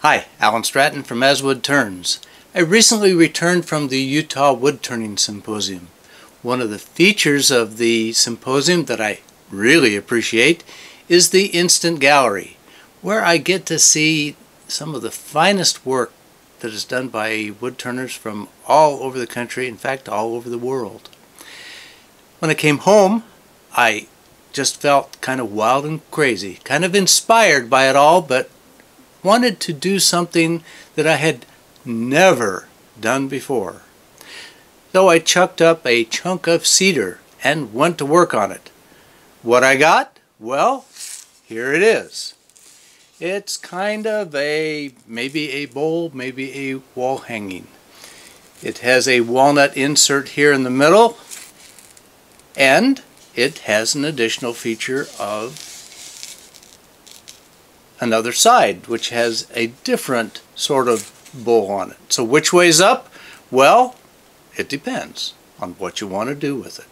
Hi, Alan Stratton from As Wood Turns. I recently returned from the Utah Woodturning Symposium. One of the features of the symposium that I really appreciate is the Instant Gallery, where I get to see some of the finest work that is done by woodturners from all over the country, in fact all over the world. When I came home, I just felt kind of wild and crazy, kind of inspired by it all, but wanted to do something that I had never done before. So I chucked up a chunk of cedar and went to work on it. What I got? Well, here it is. It's kind of maybe a bowl, maybe a wall hanging. It has a walnut insert here in the middle, and it has an additional feature of another side, which has a different sort of bowl on it. So which way's up? Well, it depends on what you want to do with it.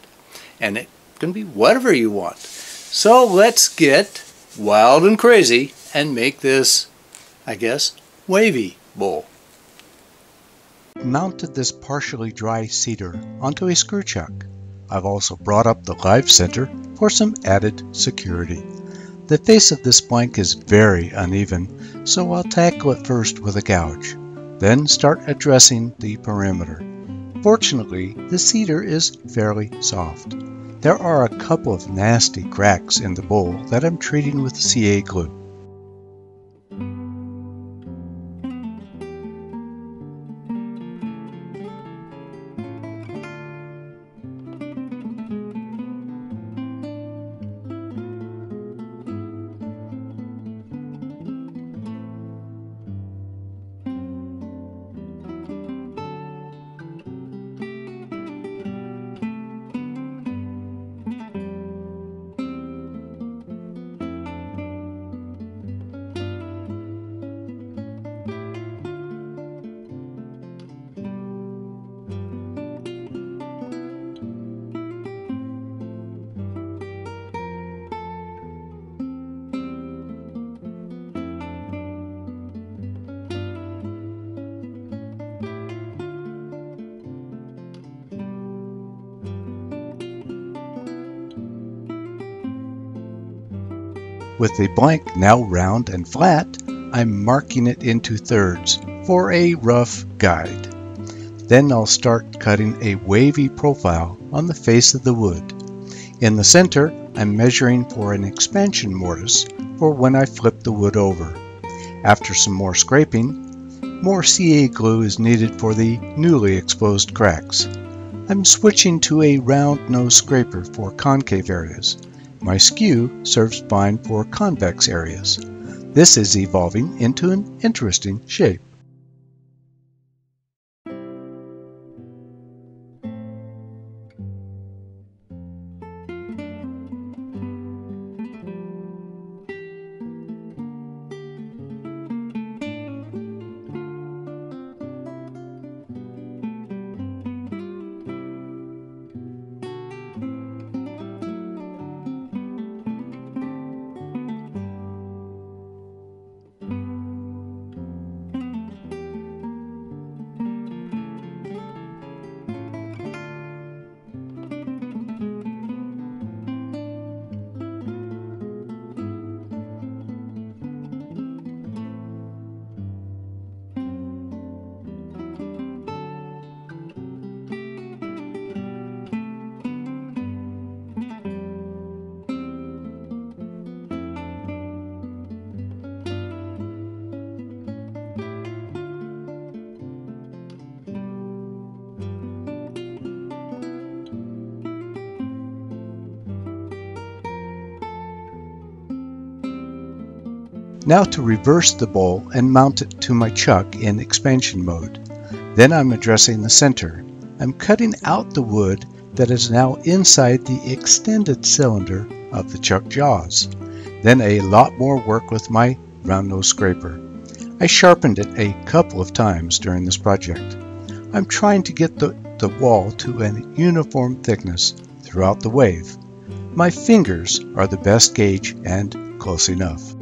And it can be whatever you want. So let's get wild and crazy and make this, I guess, wavy bowl. Mounted this partially dry cedar onto a screw chuck. I've also brought up the live center for some added security. The face of this blank is very uneven, so I'll tackle it first with a gouge, then start addressing the perimeter. Fortunately, the cedar is fairly soft. There are a couple of nasty cracks in the bowl that I'm treating with CA glue. With the blank now round and flat, I'm marking it into thirds for a rough guide. Then I'll start cutting a wavy profile on the face of the wood. In the center, I'm measuring for an expansion mortise for when I flip the wood over. After some more scraping, more CA glue is needed for the newly exposed cracks. I'm switching to a round nose scraper for concave areas. My skew serves fine for convex areas. This is evolving into an interesting shape. Now to reverse the bowl and mount it to my chuck in expansion mode. Then I'm addressing the center. I'm cutting out the wood that is now inside the extended cylinder of the chuck jaws. Then a lot more work with my round nose scraper. I sharpened it a couple of times during this project. I'm trying to get the wall to a uniform thickness throughout the wave. My fingers are the best gauge and close enough.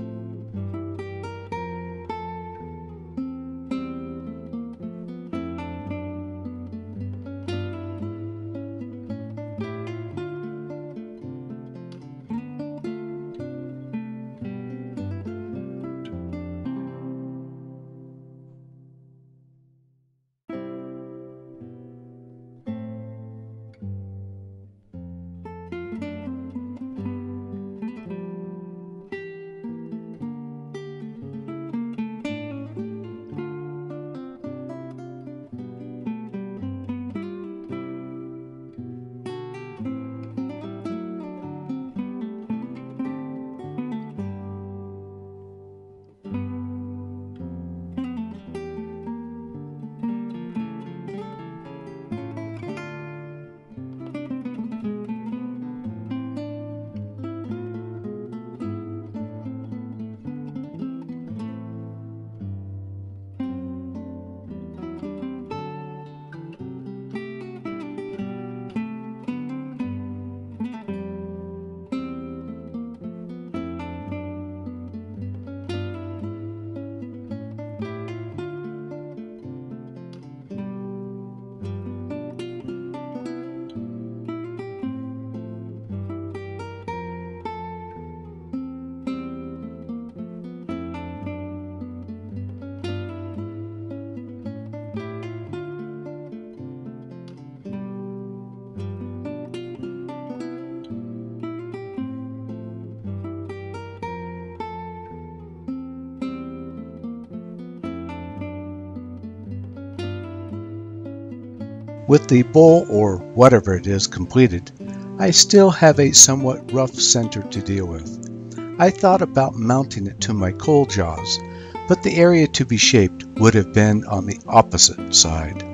With the bowl or whatever it is completed, I still have a somewhat rough center to deal with. I thought about mounting it to my coal jaws, but the area to be shaped would have been on the opposite side.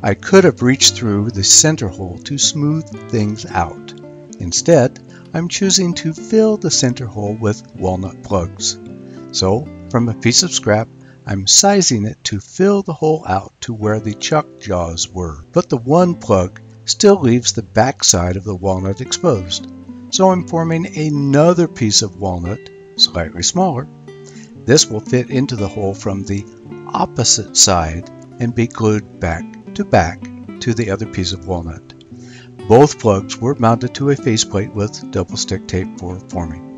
I could have reached through the center hole to smooth things out. Instead, I'm choosing to fill the center hole with walnut plugs. So, from a piece of scrap, I'm sizing it to fill the hole out to where the chuck jaws were, but the one plug still leaves the back side of the walnut exposed. So I'm forming another piece of walnut, slightly smaller. This will fit into the hole from the opposite side and be glued back to the other piece of walnut. Both plugs were mounted to a faceplate with double stick tape for forming.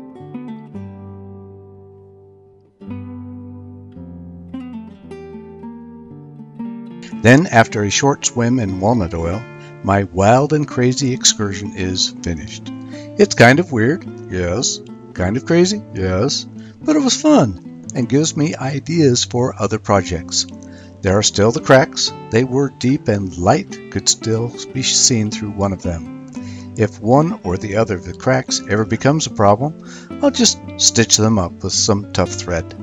Then, after a short swim in walnut oil, my wild and crazy excursion is finished. It's kind of weird, yes. Kind of crazy, yes. But it was fun and gives me ideas for other projects. There are still the cracks. They were deep and light could still be seen through one of them. If one or the other of the cracks ever becomes a problem, I'll just stitch them up with some tough thread.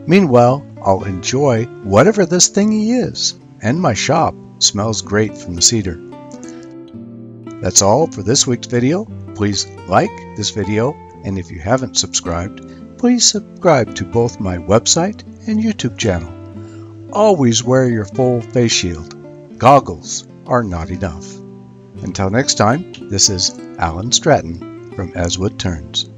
Meanwhile, I'll enjoy whatever this thingy is. And my shop smells great from the cedar. That's all for this week's video. Please like this video, and if you haven't subscribed, please subscribe to both my website and YouTube channel. Always wear your full face shield. Goggles are not enough. Until next time, this is Alan Stratton from As Wood Turns.